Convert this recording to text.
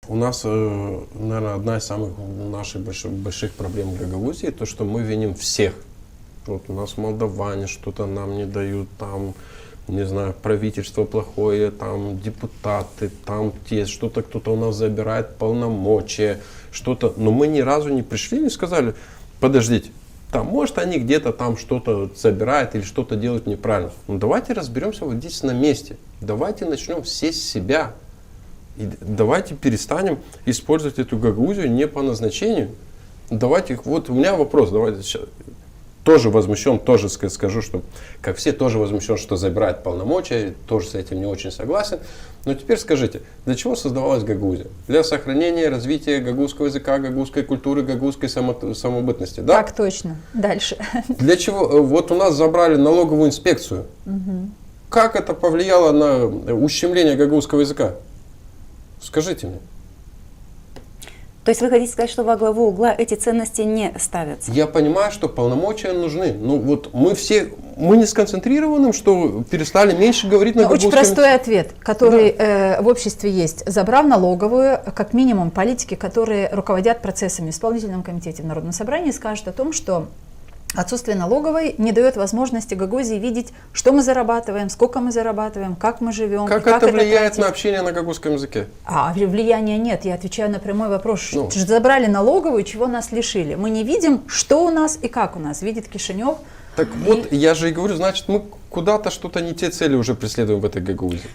У нас, наверное, одна из самых наших больших проблем в Гагаузии, то, что мы виним всех. Вот у нас молдаване что-то нам не дают, там, не знаю, правительство плохое, там, депутаты, там, те, что-то кто-то у нас забирает полномочия, что-то. Но мы ни разу не пришли и не сказали, подождите, там, может, они где-то там что-то забирают или что-то делают неправильно. Ну, давайте разберемся вот здесь на месте. Давайте начнем все с себя. И давайте перестанем использовать эту Гагаузию не по назначению. Давайте, вот у меня вопрос, давайте сейчас. Тоже возмущен, тоже скажу, что, как все, тоже возмущен, что забирает полномочия, тоже с этим не очень согласен. Но теперь скажите, для чего создавалась Гагаузия? Для сохранения, развития гагаузского языка, гагаузской культуры, гагаузской самобытности, да? Так точно. Дальше. Для чего? Вот у нас забрали налоговую инспекцию. Как это повлияло на ущемление гагаузского языка? Скажите мне. То есть вы хотите сказать, что во главу угла эти ценности не ставятся? Я понимаю, что полномочия нужны. Ну вот мы не сконцентрированы, что перестали меньше говорить на Очень гагаузском простой ответ, который в обществе есть. Забрав налоговую, как минимум политики, которые руководят процессами в исполнительном комитете, в Народном собрании, скажут о том, что отсутствие налоговой не дает возможности Гагаузии видеть, что мы зарабатываем, сколько мы зарабатываем, как мы живем. Как это влияет на общение на гагаузском языке? Влияния нет. Я отвечаю на прямой вопрос. Забрали налоговую, чего нас лишили. Мы не видим, что у нас и как у нас. Видит Кишинев. Так вот, я же и говорю, значит, мы куда-то что-то не те цели уже преследуем в этой Гагаузии.